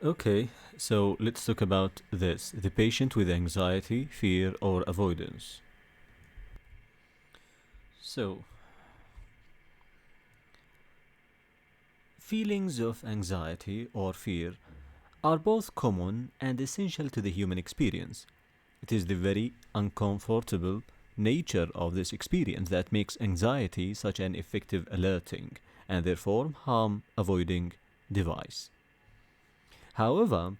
Okay, so let's talk about this, the patient with anxiety, fear, or avoidance. So, feelings of anxiety or fear are both common and essential to the human experience. It is the very uncomfortable nature of this experience that makes anxiety such an effective alerting and therefore harm avoiding device. However,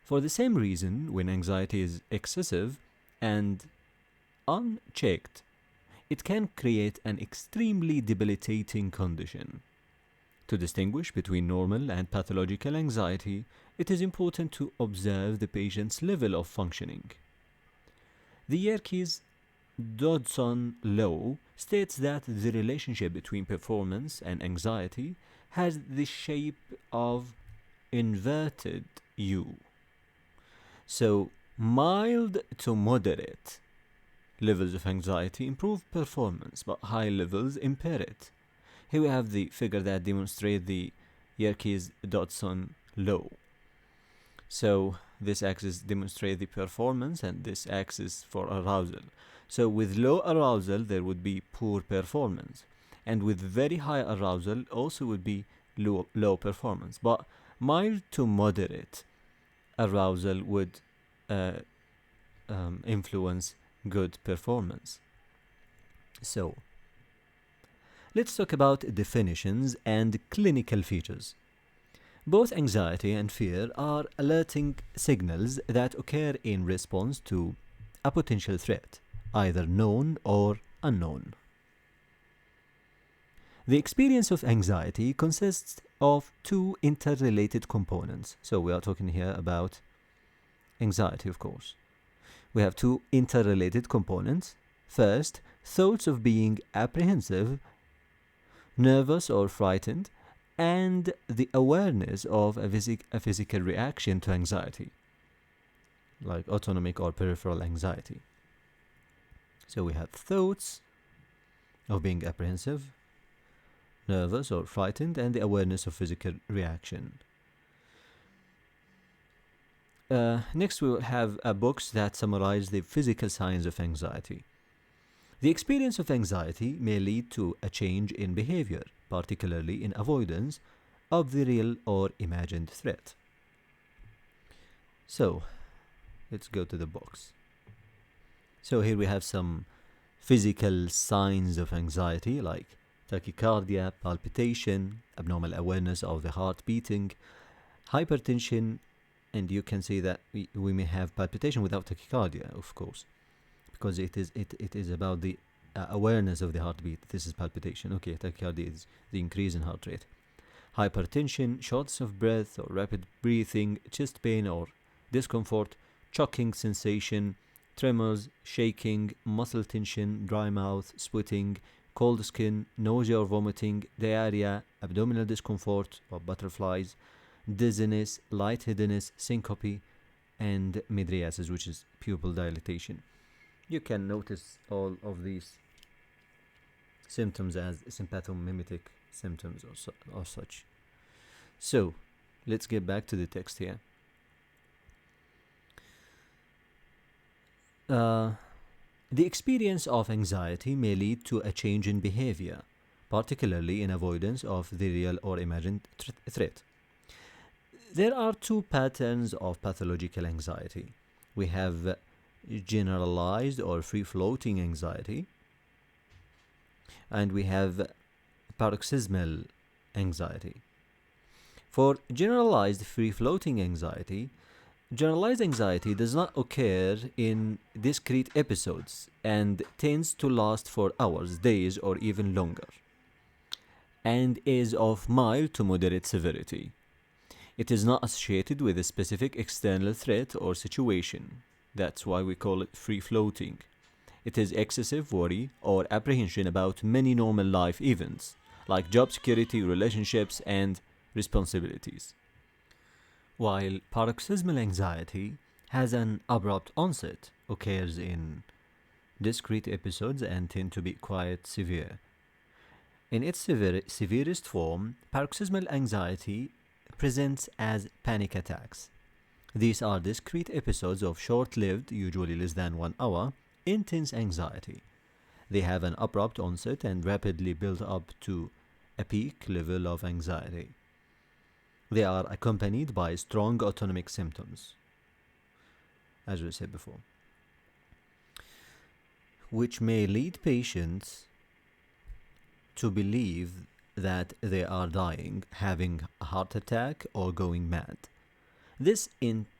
for the same reason, when anxiety is excessive and unchecked, it can create an extremely debilitating condition. To distinguish between normal and pathological anxiety, it is important to observe the patient's level of functioning. The Yerkes-Dodson law states that the relationship between performance and anxiety has the shape of inverted U. So, mild to moderate levels of anxiety improve performance, but high levels impair it. Here we have the figure that demonstrates the Yerkes-Dodson law. So this axis demonstrates the performance and this axis for arousal. So with low arousal there would be poor performance, and with very high arousal also would be low performance. But mild to moderate arousal would influence good performance. So let's talk about definitions and clinical features. Both anxiety and fear are alerting signals that occur in response to a potential threat, either known or unknown. The experience of anxiety consists of two interrelated components. So we are talking here about anxiety, of course. We have two interrelated components. First, thoughts of being apprehensive, nervous, or frightened, and the awareness of a physical reaction to anxiety, like autonomic or peripheral anxiety. So we have thoughts of being apprehensive, nervous, or frightened, and the awareness of physical reaction. Next, we will have a box that summarizes the physical signs of anxiety. The experience of anxiety may lead to a change in behavior, particularly in avoidance of the real or imagined threat. So, let's go to the box. So here we have some physical signs of anxiety like tachycardia, palpitation, abnormal awareness of the heart beating, hypertension, and you can see that we may have palpitation without tachycardia, of course, because it is about the awareness of the heartbeat. This is palpitation. Okay, tachycardia is the increase in heart rate. Hypertension, shortness of breath or rapid breathing, chest pain or discomfort, choking sensation, tremors, shaking, muscle tension, dry mouth, sweating, cold skin, nausea or vomiting, diarrhea, abdominal discomfort or butterflies, dizziness, lightheadedness, syncope, and mydriasis, which is pupil dilatation. You can notice all of these symptoms as sympathomimetic symptoms or such. So, let's get back to the text here. The experience of anxiety may lead to a change in behavior, particularly in avoidance of the real or imagined threat. There are two patterns of pathological anxiety. We have generalized or free-floating anxiety, and we have paroxysmal anxiety. For generalized free-floating anxiety, generalized anxiety does not occur in discrete episodes and tends to last for hours, days, or even longer, and is of mild to moderate severity. It is not associated with a specific external threat or situation. That's why we call it free-floating. It is excessive worry or apprehension about many normal life events, like job security, relationships, and responsibilities. While paroxysmal anxiety has an abrupt onset, occurs in discrete episodes, and tend to be quite severe. In its severest form, paroxysmal anxiety presents as panic attacks. These are discrete episodes of short-lived, usually less than 1 hour, intense anxiety. They have an abrupt onset and rapidly build up to a peak level of anxiety. They are accompanied by strong autonomic symptoms, as we said before, which may lead patients to believe that they are dying, having a heart attack, or going mad. This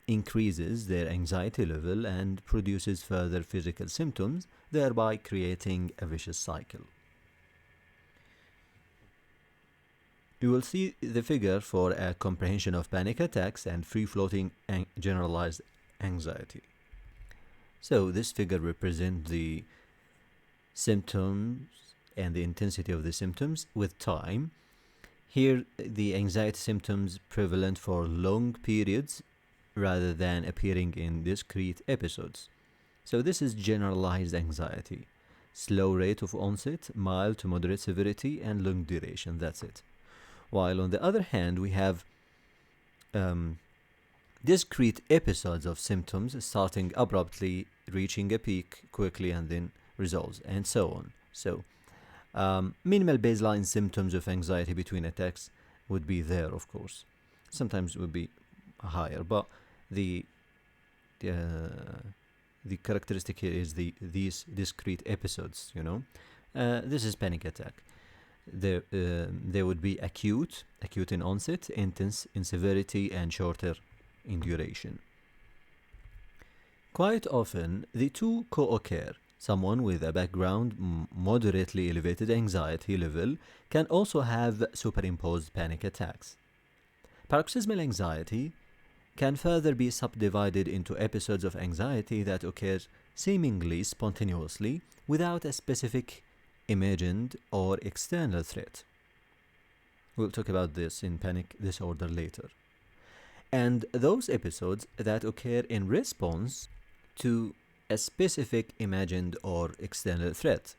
increases their anxiety level and produces further physical symptoms, thereby creating a vicious cycle. You will see the figure for a comprehension of panic attacks and free-floating generalized anxiety. So this figure represents the symptoms and the intensity of the symptoms with time. Here, the anxiety symptoms prevalent for long periods rather than appearing in discrete episodes. So this is generalized anxiety. Slow rate of onset, mild to moderate severity, and long duration. That's it. While on the other hand, we have discrete episodes of symptoms starting abruptly, reaching a peak quickly, and then resolves, and so on. So minimal baseline symptoms of anxiety between attacks would be there, of course. Sometimes it would be higher, but the characteristic here is these discrete episodes, this is panic attack. They would be acute in onset, intense in severity, and shorter in duration. Quite often, the two co-occur. Someone with a background moderately elevated anxiety level can also have superimposed panic attacks. Paroxysmal anxiety can further be subdivided into episodes of anxiety that occur seemingly spontaneously without a specific imagined or external threat. We'll talk about this in panic disorder later. And those episodes that occur in response to a specific imagined or external threat.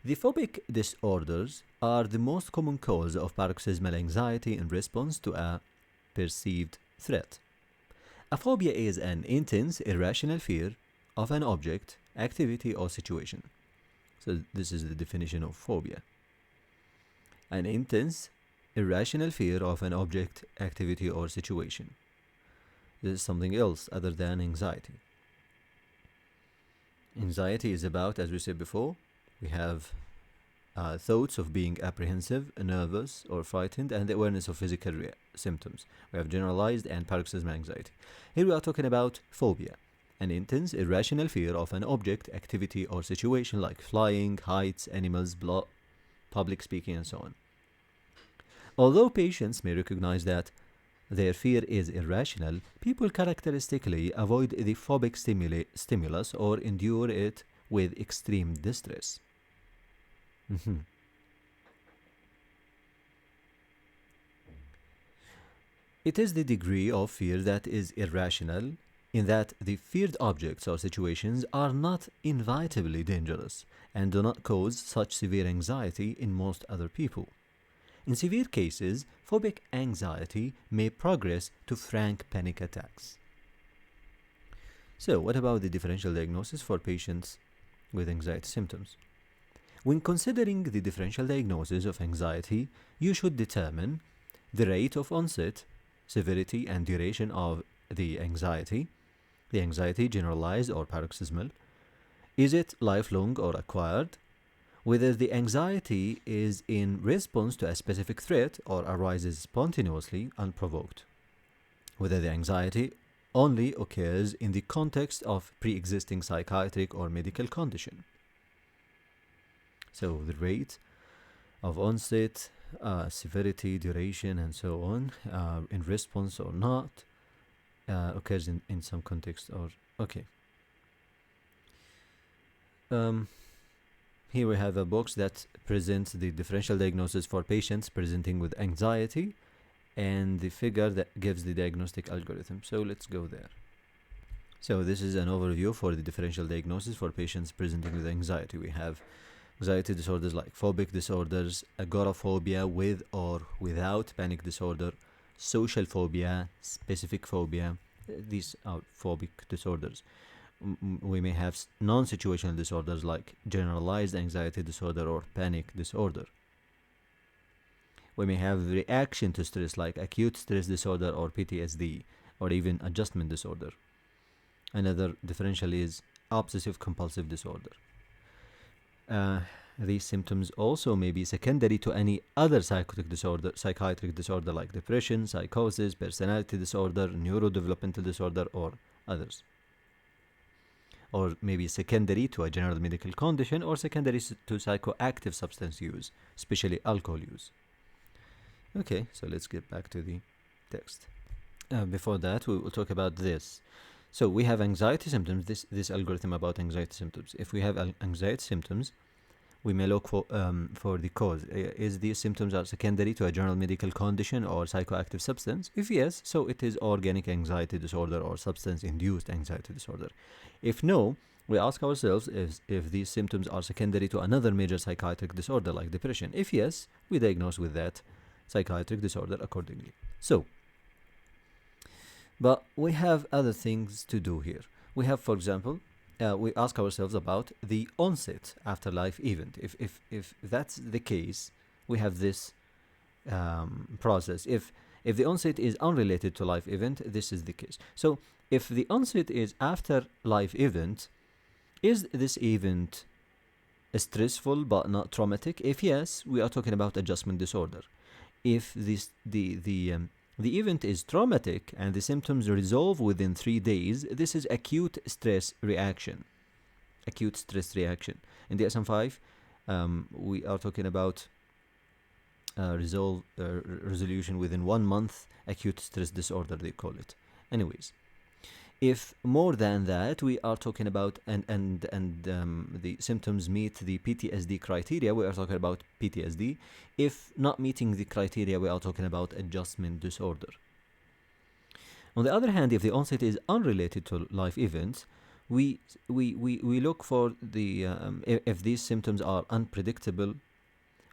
The phobic disorders are the most common cause of paroxysmal anxiety in response to a perceived threat. A phobia is an intense, irrational fear of an object, activity, or situation. So this is the definition of phobia. An intense, irrational fear of an object, activity, or situation. This is something else other than anxiety. Anxiety is about, as we said before, we have thoughts of being apprehensive, nervous, or frightened, and the awareness of physical symptoms. We have generalized and paroxysmal anxiety. Here we are talking about phobia, an intense, irrational fear of an object, activity, or situation like flying, heights, animals, public speaking, and so on. Although patients may recognize that their fear is irrational, people characteristically avoid the phobic stimulus or endure it with extreme distress. It is the degree of fear that is irrational, in that the feared objects or situations are not inevitably dangerous and do not cause such severe anxiety in most other people. In severe cases, phobic anxiety may progress to frank panic attacks. So, what about the differential diagnosis for patients with anxiety symptoms? When considering the differential diagnosis of anxiety, you should determine the rate of onset, severity, and duration of the anxiety generalized or paroxysmal. Is it lifelong or acquired? Whether the anxiety is in response to a specific threat or arises spontaneously, unprovoked. Whether the anxiety only occurs in the context of pre-existing psychiatric or medical condition. So the rate of onset, severity, duration, and so on, in response or not, occurs in some context or, okay. Here we have a box that presents the differential diagnosis for patients presenting with anxiety and the figure that gives the diagnostic algorithm. So let's go there. So this is an overview for the differential diagnosis for patients presenting with anxiety. We have anxiety disorders like phobic disorders, agoraphobia with or without panic disorder, social phobia, specific phobia. These are phobic disorders. We may have non-situational disorders like generalized anxiety disorder or panic disorder. We may have reaction to stress like acute stress disorder or PTSD, or even adjustment disorder. Another differential is obsessive compulsive disorder. These symptoms also may be secondary to any other psychiatric disorder like depression, psychosis, personality disorder, neurodevelopmental disorder, or others. Or maybe secondary to a general medical condition, or secondary to psychoactive substance use, especially alcohol use. Okay, so let's get back to the text. Before that, we will talk about this. So we have anxiety symptoms, this algorithm about anxiety symptoms. If we have anxiety symptoms, we may look for the cause. Is these symptoms are secondary to a general medical condition or psychoactive substance? If yes, so it is organic anxiety disorder or substance-induced anxiety disorder. If no, we ask ourselves if these symptoms are secondary to another major psychiatric disorder like depression. If yes, we diagnose with that psychiatric disorder accordingly. So, but we have other things to do here. We have, for example, we ask ourselves about the onset afterlife event. If that's the case, we have this process. If the onset is unrelated to life event, this is the case. So if the onset is after life event, is this event stressful but not traumatic? If yes, we are talking about adjustment disorder. If the event is traumatic and the symptoms resolve within 3 days, this is acute stress reaction. Acute stress reaction. In the DSM-5, we are talking about resolution within 1 month, acute stress disorder, they call it. Anyways, if more than that, we are talking about and the symptoms meet the PTSD criteria, we are talking about PTSD. If not meeting the criteria, we are talking about adjustment disorder. On the other hand, if the onset is unrelated to life events, we look for the if these symptoms are unpredictable,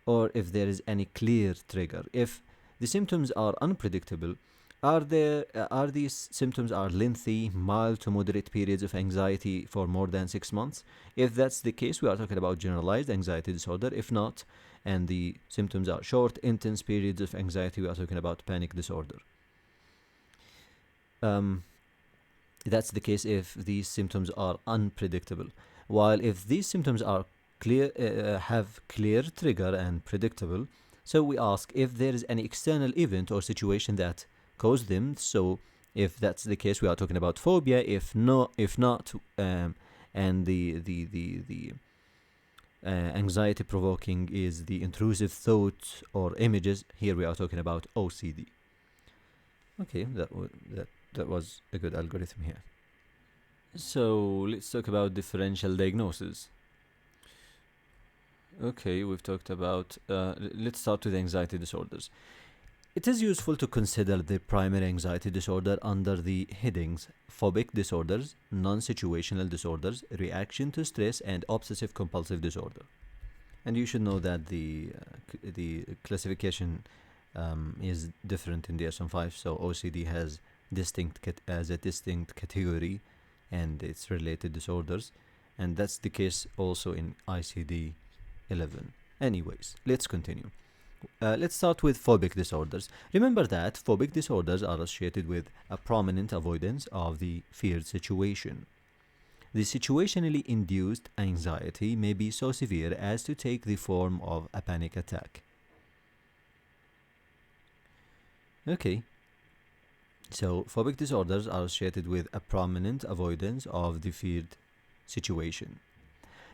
or if there is any clear trigger. If the symptoms are unpredictable, are these symptoms are lengthy, mild to moderate periods of anxiety for more than 6 months? If that's the case, we are talking about generalized anxiety disorder. If not, and the symptoms are short, intense periods of anxiety, we are talking about panic disorder. That's the case if these symptoms are unpredictable. While if these symptoms are clear, have clear trigger and predictable, so we ask if there is an external event or situation that cause them. So if that's the case, we are talking about phobia. If not, and the anxiety provoking is the intrusive thoughts or images, here we are talking about OCD. Okay, that was a good algorithm here. So let's talk about differential diagnosis. Okay, we've talked about let's start with anxiety disorders. It is useful to consider the primary anxiety disorder under the headings phobic disorders, non-situational disorders, reaction to stress, and obsessive compulsive disorder. And you should know that the classification is different in the DSM-5. So OCD has as a distinct category, and its related disorders, and that's the case also in ICD-11. Anyways, let's continue. Let's start with phobic disorders. Remember that phobic disorders are associated with a prominent avoidance of the feared situation. The situationally induced anxiety may be so severe as to take the form of a panic attack. Okay, so phobic disorders are associated with a prominent avoidance of the feared situation.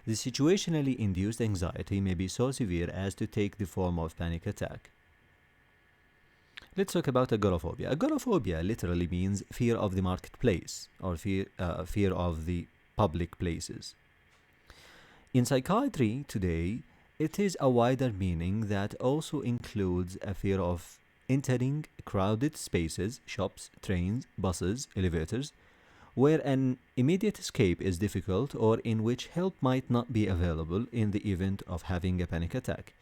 The situationally induced anxiety may be so severe as to take the form of panic attack. Let's talk about agoraphobia. Agoraphobia literally means fear of the marketplace, or fear of the public places. In psychiatry today, it is a wider meaning that also includes a fear of entering crowded spaces, shops, trains, buses, elevators, where an immediate escape is difficult or in which help might not be available in the event of having a panic attack.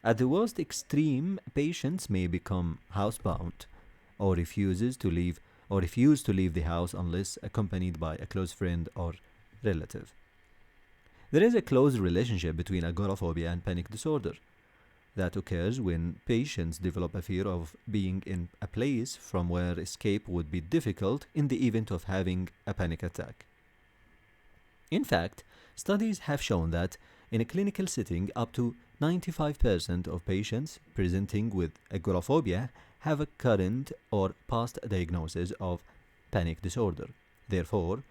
At the worst extreme, patients may become housebound, or refuse to leave the house unless accompanied by a close friend or relative. There is a close relationship between agoraphobia and panic disorder that occurs when patients develop a fear of being in a place from where escape would be difficult in the event of having a panic attack. In fact, studies have shown that in a clinical setting, up to 95% of patients presenting with agoraphobia have a current or past diagnosis of panic disorder. Therefore,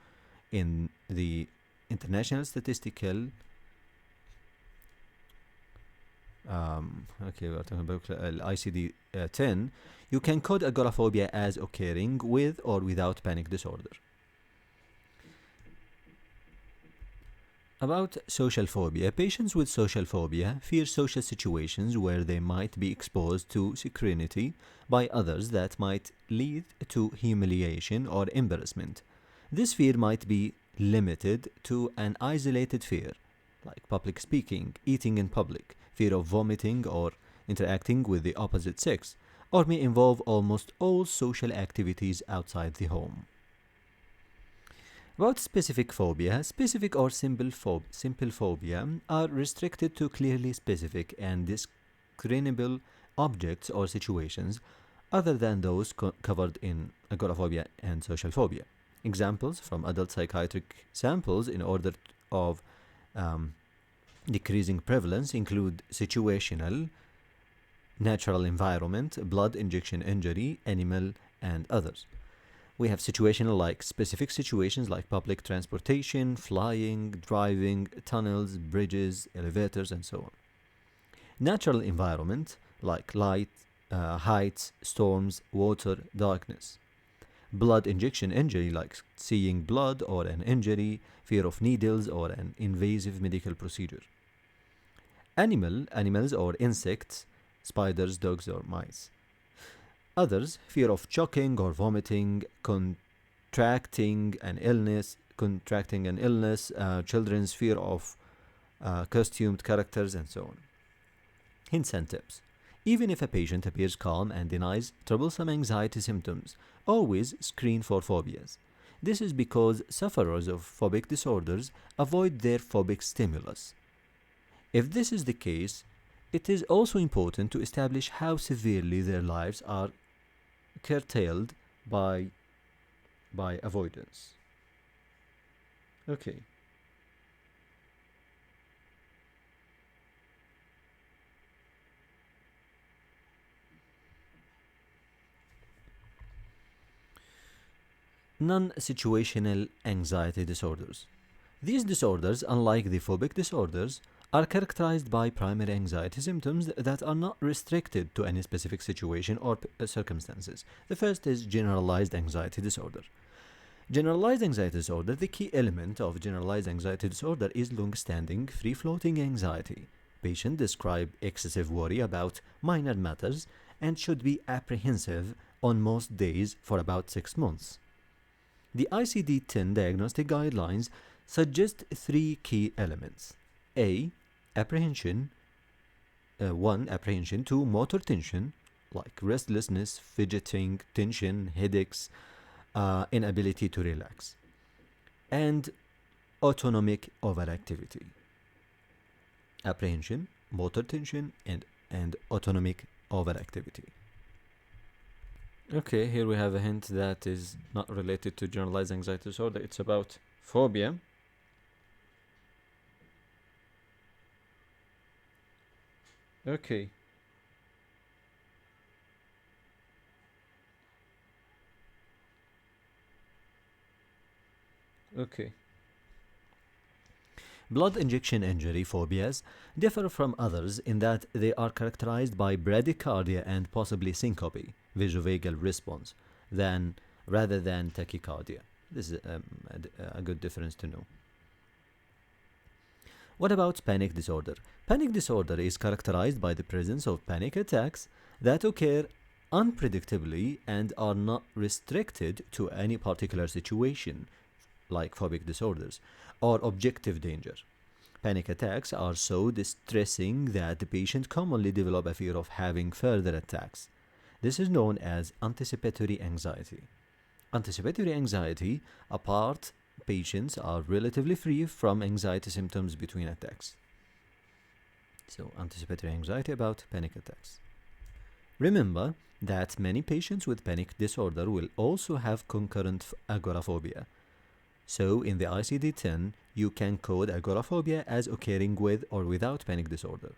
in the International Statistical we're talking about ICD-10, you can code agoraphobia as occurring with or without panic disorder. About social phobia, patients with social phobia fear social situations where they might be exposed to scrutiny by others that might lead to humiliation or embarrassment. This fear might be limited to an isolated fear, like public speaking, eating in public, fear of vomiting or interacting with the opposite sex, or may involve almost all social activities outside the home. About specific phobia, specific or simple phobia are restricted to clearly specific and discernible objects or situations other than those covered in agoraphobia and social phobia. Examples from adult psychiatric samples in order of decreasing prevalence include situational, natural environment, blood injection injury, animal, and others. We have situational like specific situations like public transportation, flying, driving, tunnels, bridges, elevators, and so on. Natural environment like light, heights, storms, water, darkness. Blood injection injury like seeing blood or an injury, fear of needles or an invasive medical procedure. Animals or insects, spiders, dogs, or mice. Others, fear of choking or vomiting, contracting an illness, children's fear of costumed characters, and so on. Hints and tips. Even if a patient appears calm and denies troublesome anxiety symptoms, always screen for phobias. This is because sufferers of phobic disorders avoid their phobic stimulus. If this is the case, it is also important to establish how severely their lives are curtailed by avoidance. Okay. Non-situational anxiety disorders. These disorders, unlike the phobic disorders, are characterized by primary anxiety symptoms that are not restricted to any specific situation or circumstances. The first is generalized anxiety disorder. Generalized anxiety disorder, the key element of generalized anxiety disorder is long-standing, free-floating anxiety. Patients describe excessive worry about minor matters and should be apprehensive on most days for about 6 months. The ICD-10 diagnostic guidelines suggest 3 key elements. A. Apprehension. 1. Apprehension. 2. Motor tension, like restlessness, fidgeting, tension, headaches, inability to relax. And autonomic overactivity. Apprehension, motor tension, and autonomic overactivity. Okay, here we have a hint that is not related to generalized anxiety disorder. It's about phobia. Okay. Okay. Blood injection injury phobias differ from others in that they are characterized by bradycardia and possibly syncope, vasovagal response, rather than tachycardia. This is a good difference to know. What about panic disorder? Panic disorder is characterized by the presence of panic attacks that occur unpredictably and are not restricted to any particular situation, like phobic disorders, or objective danger. Panic attacks are so distressing that the patient commonly develop a fear of having further attacks. This is known as anticipatory anxiety. Anticipatory anxiety, apart, patients are relatively free from anxiety symptoms between attacks. So, anticipatory anxiety about panic attacks. Remember that many patients with panic disorder will also have concurrent agoraphobia. So, in the ICD-10, you can code agoraphobia as occurring with or without panic disorder.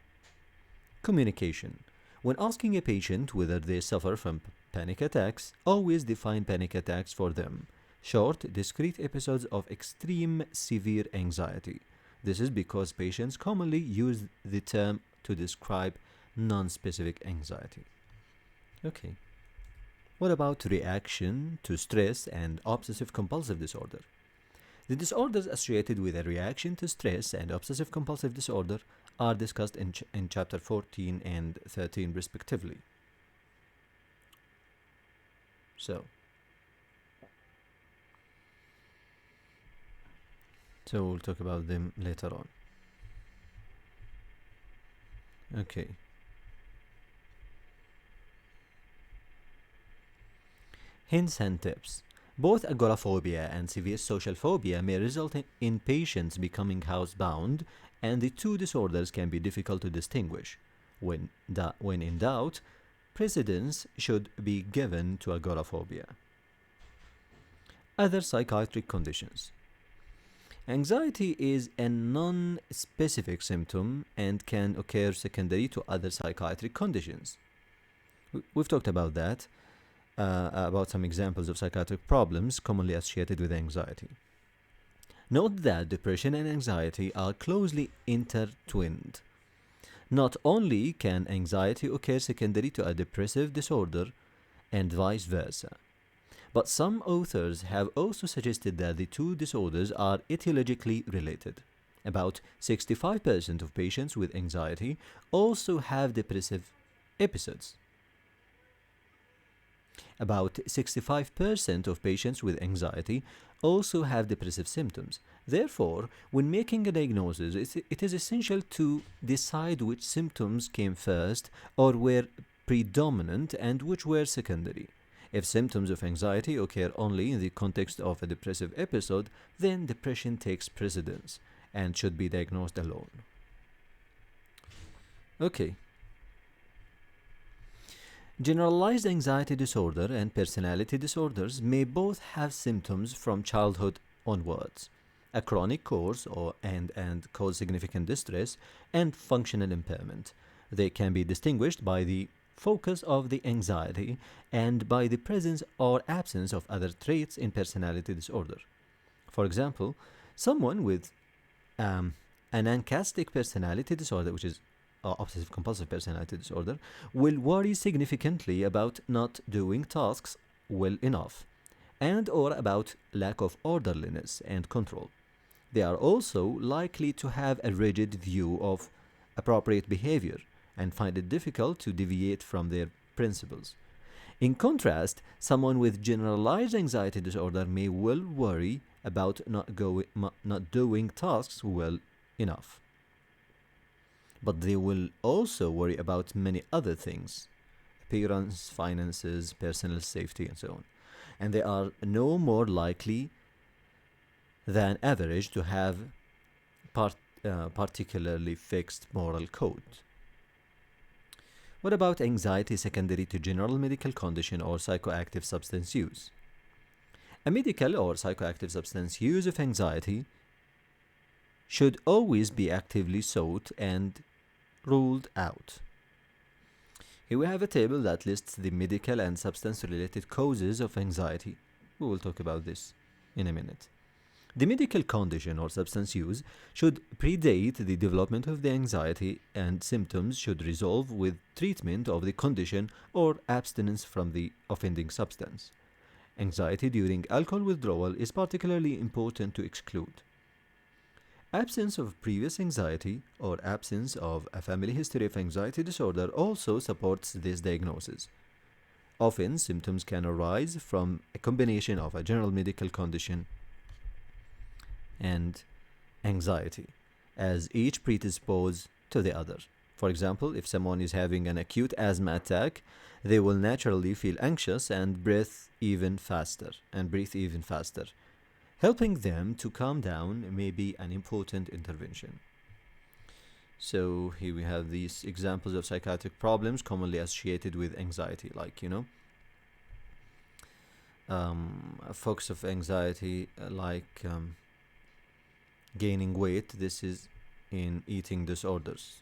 Communication. When asking a patient whether they suffer from panic attacks, always define panic attacks for them. Short, discrete episodes of extreme severe anxiety. This is because patients commonly use the term to describe non-specific anxiety. Okay. What about reaction to stress and obsessive-compulsive disorder? The disorders associated with a reaction to stress and obsessive-compulsive disorder are discussed in chapter 14 and 13 respectively. So we'll talk about them later on. Okay. Hints and tips. Both agoraphobia and severe social phobia may result in patients becoming housebound, and the two disorders can be difficult to distinguish. When in doubt, precedence should be given to agoraphobia. Other psychiatric conditions. Anxiety is a non-specific symptom and can occur secondary to other psychiatric conditions. We've talked about that, about some examples of psychiatric problems commonly associated with anxiety. Note that depression and anxiety are closely intertwined. Not only can anxiety occur secondary to a depressive disorder and vice versa, but some authors have also suggested that the two disorders are etiologically related. About 65% of patients with anxiety also have depressive episodes. About 65% of patients with anxiety also have depressive symptoms. Therefore, when making a diagnosis, it is essential to decide which symptoms came first or were predominant and which were secondary. If symptoms of anxiety occur only in the context of a depressive episode, then depression takes precedence and should be diagnosed alone. Okay. Generalized anxiety disorder and personality disorders may both have symptoms from childhood onwards, a chronic course and cause significant distress and functional impairment. They can be distinguished by the focus of the anxiety and by the presence or absence of other traits in personality disorder. For example, someone with an ankastic personality disorder, which is obsessive-compulsive personality disorder, will worry significantly about not doing tasks well enough and or about lack of orderliness and control. They are also likely to have a rigid view of appropriate behavior and find it difficult to deviate from their principles. In contrast, someone with generalized anxiety disorder may well worry about not doing tasks well enough. But they will also worry about many other things: appearance, finances, personal safety, and so on. And they are no more likely than average to have particularly fixed moral code. What about anxiety secondary to general medical condition or psychoactive substance use? A medical or psychoactive substance use of anxiety should always be actively sought and ruled out. Here we have a table that lists the medical and substance-related causes of anxiety. We will talk about this in a minute. The medical condition or substance use should predate the development of the anxiety, and symptoms should resolve with treatment of the condition or abstinence from the offending substance. Anxiety during alcohol withdrawal is particularly important to exclude. Absence of previous anxiety or absence of a family history of anxiety disorder also supports this diagnosis. Often, symptoms can arise from a combination of a general medical condition and anxiety, as each predispose to the other. For example, if someone is having an acute asthma attack, they will naturally feel anxious and breathe even faster. Helping them to calm down may be an important intervention. So here we have these examples of psychiatric problems commonly associated with anxiety, like, focus of anxiety, like gaining weight. This is in eating disorders.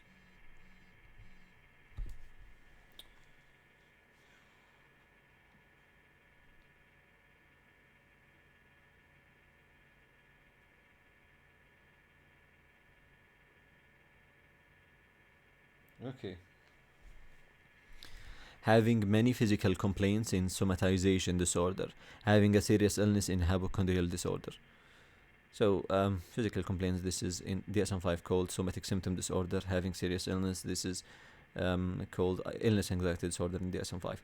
Okay. Having many physical complaints in somatization disorder, having a serious illness in hypochondrial disorder. So physical complaints, this is in DSM-5 called somatic symptom disorder. Having serious illness, this is called illness anxiety disorder in DSM-5.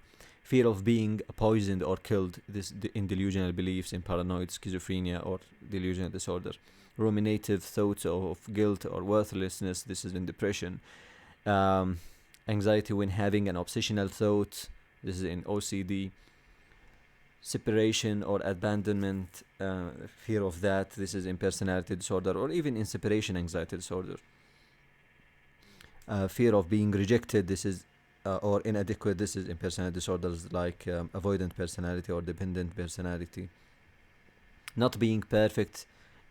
Fear of being poisoned or killed, this in delusional beliefs, in paranoid schizophrenia or delusional disorder. Ruminative thoughts of guilt or worthlessness, this is in depression. Anxiety when having an obsessional thought, this is in OCD. Separation or abandonment, fear of that, this is in personality disorder, or even in separation anxiety disorder. Fear of being rejected, this is or inadequate, this is in personality disorders like avoidant personality or dependent personality. Not being perfect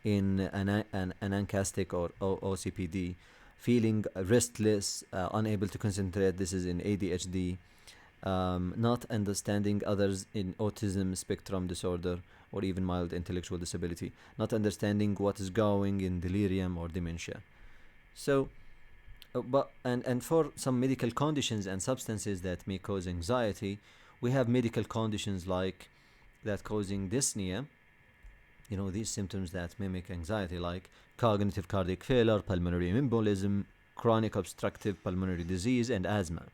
in an ancastic or OCPD. Feeling restless, unable to concentrate, this is in ADHD. Not understanding others in autism spectrum disorder or even mild intellectual disability. Not understanding what is going in delirium or dementia. So, and for some medical conditions and substances that may cause anxiety, we have medical conditions like that causing dyspnea. These symptoms that mimic anxiety, like cognitive cardiac failure, pulmonary embolism, chronic obstructive pulmonary disease, and asthma.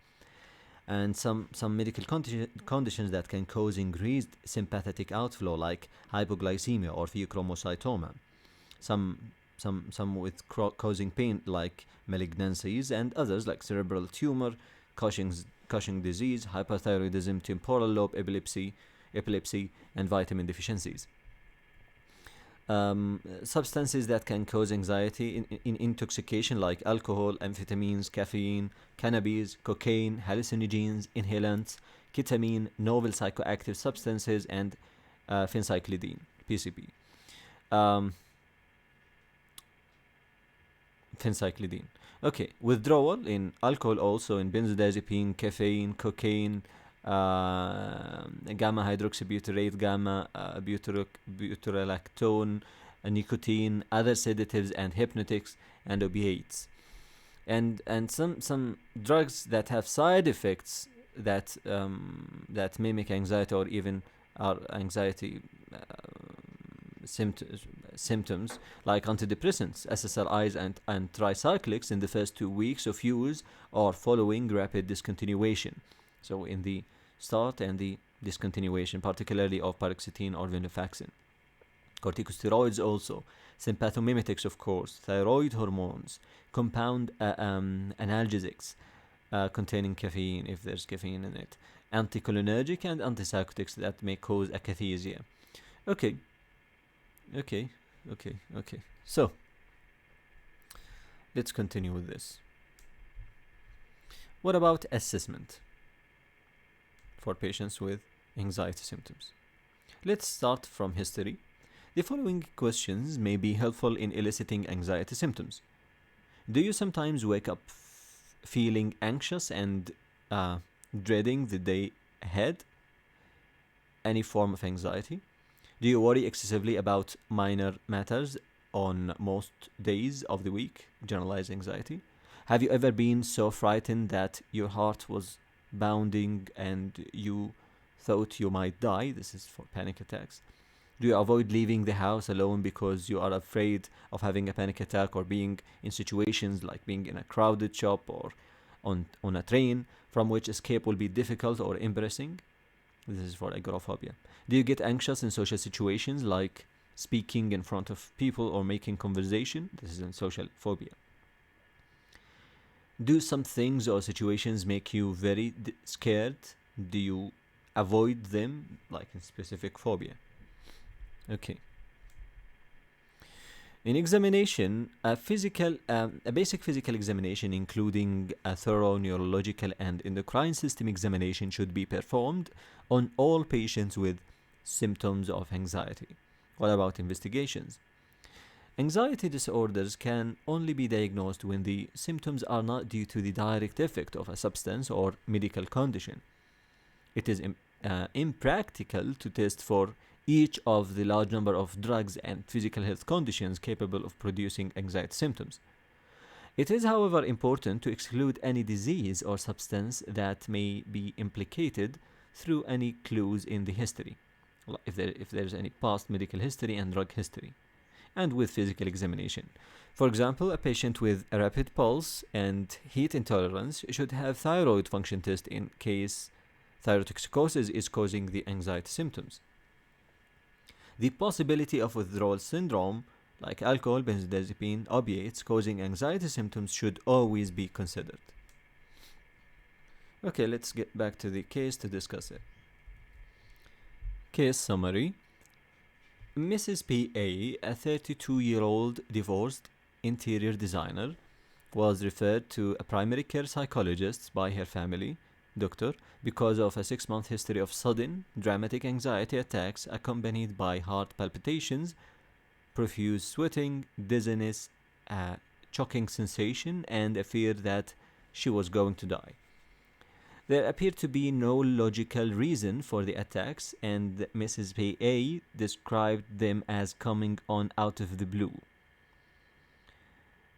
And some medical conditions that can cause increased sympathetic outflow, like hypoglycemia or pheochromocytoma. Some with causing pain, like malignancies, and others like cerebral tumor, Cushing's disease, hyperthyroidism, temporal lobe epilepsy, and vitamin deficiencies. Substances that can cause anxiety in intoxication, like alcohol, amphetamines, caffeine, cannabis, cocaine, hallucinogens, inhalants, ketamine, novel psychoactive substances, and phencyclidine, PCP. Phencyclidine. Okay, withdrawal in alcohol, also in benzodiazepine, caffeine, cocaine, gamma hydroxybutyrate, gamma butyrolactone, nicotine, other sedatives and hypnotics, and opiates. And some drugs that have side effects that mimic anxiety or even are anxiety symptoms, like antidepressants, SSRIs, and tricyclics in the first 2 weeks of use or following rapid discontinuation. So in the start and the discontinuation, particularly of paroxetine or venlafaxine. Corticosteroids also, sympathomimetics, of course, thyroid hormones, compound analgesics containing caffeine, if there's caffeine in it, anticholinergic and antipsychotics that may cause akathisia. Okay. So, let's continue with this. What about assessment for patients with anxiety symptoms? Let's start from history. The following questions may be helpful in eliciting anxiety symptoms. Do you sometimes wake up feeling anxious and dreading the day ahead? Any form of anxiety? Do you worry excessively about minor matters on most days of the week? Generalized anxiety. Have you ever been so frightened that your heart was bounding and you thought you might die? This is for panic attacks. Do you avoid leaving the house alone because you are afraid of having a panic attack, or being in situations like being in a crowded shop or on a train from which escape will be difficult or embarrassing? This is for agoraphobia. Do you get anxious in social situations like speaking in front of people or making conversation? This is in social phobia. Do some things or situations make you very scared? Do you avoid them, like in specific phobia? Okay. In examination, a basic physical examination, including a thorough neurological and endocrine system examination, should be performed on all patients with symptoms of anxiety. What about investigations? Anxiety disorders can only be diagnosed when the symptoms are not due to the direct effect of a substance or medical condition. It is impractical to test for each of the large number of drugs and physical health conditions capable of producing anxiety symptoms. It is, however, important to exclude any disease or substance that may be implicated through any clues in the history, if there's any past medical history and drug history, and with physical examination. For example, a patient with a rapid pulse and heat intolerance should have thyroid function test in case thyrotoxicosis is causing the anxiety symptoms. The possibility of withdrawal syndrome, like alcohol, benzodiazepine, opiates, causing anxiety symptoms should always be considered. Okay, let's get back to the case to discuss it. Case summary. Mrs. P.A., a 32-year-old divorced interior designer, was referred to a primary care psychologist by her family doctor because of a 6-month history of sudden, dramatic anxiety attacks accompanied by heart palpitations, profuse sweating, dizziness, a choking sensation, and a fear that she was going to die. There appeared to be no logical reason for the attacks, and Mrs. P.A. described them as coming on out of the blue.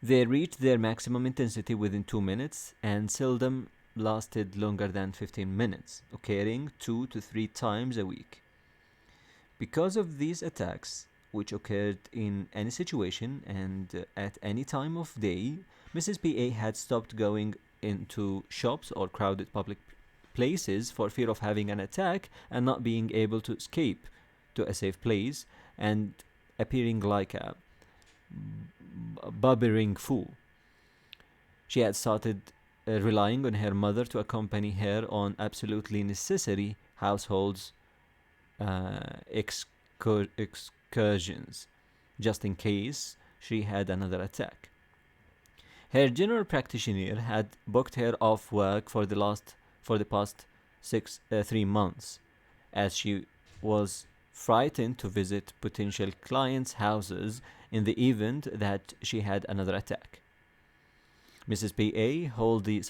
They reached their maximum intensity within 2 minutes and seldom lasted longer than 15 minutes, occurring 2 to 3 times a week. Because of these attacks, which occurred in any situation and at any time of day, Mrs. P.A. had stopped going into shops or crowded public places for fear of having an attack and not being able to escape to a safe place and appearing like a bubbering fool. She had started relying on her mother to accompany her on absolutely necessary household excursions, just in case she had another attack. Her general practitioner had booked her off work for the past 3 months, as she was frightened to visit potential clients' houses in the event that she had another attack. Mrs. P.A. told the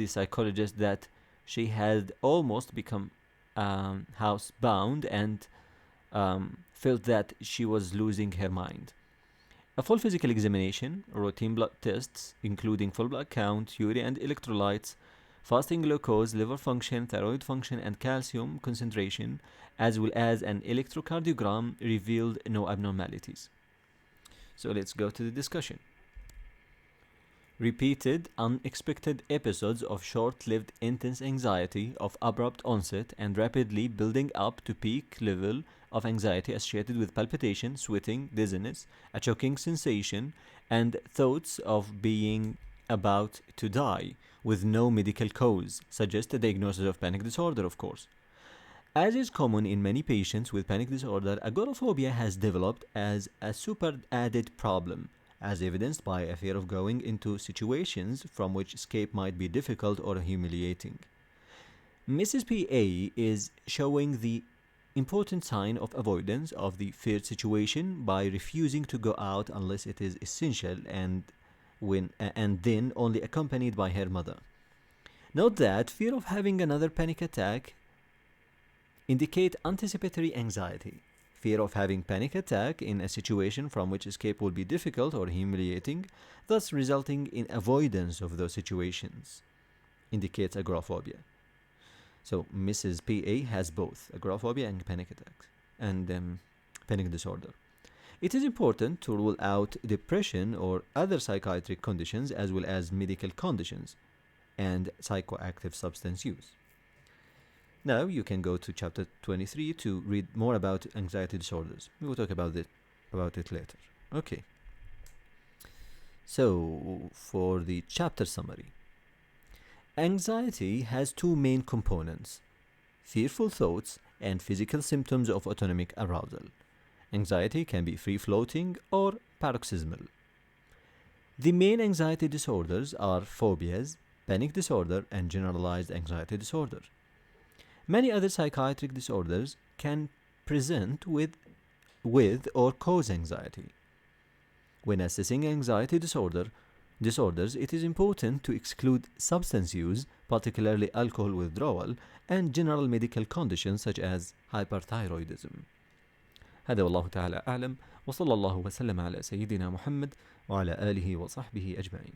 psychologist that she had almost become housebound and felt that she was losing her mind. A full physical examination, routine blood tests, including full blood count, urea and electrolytes, fasting glucose, liver function, thyroid function, and calcium concentration, as well as an electrocardiogram, revealed no abnormalities. So let's go to the discussion. Repeated, unexpected episodes of short-lived intense anxiety of abrupt onset and rapidly building up to peak level of anxiety associated with palpitation, sweating, dizziness, a choking sensation, and thoughts of being about to die with no medical cause suggest a diagnosis of panic disorder, of course. As is common in many patients with panic disorder, agoraphobia has developed as a super added problem, as evidenced by a fear of going into situations from which escape might be difficult or humiliating. Mrs. P.A. is showing the important sign of avoidance of the feared situation by refusing to go out unless it is essential and then only accompanied by her mother. Note that fear of having another panic attack indicate anticipatory anxiety. Fear of having panic attack in a situation from which escape will be difficult or humiliating, thus resulting in avoidance of those situations, indicates agoraphobia. So Mrs. P.A. has both agoraphobia and panic attacks and panic disorder. It is important to rule out depression or other psychiatric conditions as well as medical conditions and psychoactive substance use. Now you can go to chapter 23 to read more about anxiety disorders. We will talk about it later. Okay. So, for the chapter summary, anxiety has two main components: fearful thoughts and physical symptoms of autonomic arousal. Anxiety can be free-floating or paroxysmal. The main anxiety disorders are phobias, panic disorder, and generalized anxiety disorder. Many other psychiatric disorders can present with or cause anxiety. When assessing anxiety disorders, it is important to exclude substance use, particularly alcohol withdrawal, and general medical conditions such as hyperthyroidism. هذا والله تعالى أعلم، وصلى الله وسلم على سيدنا محمد وعلى آله وصحبه أجمعين.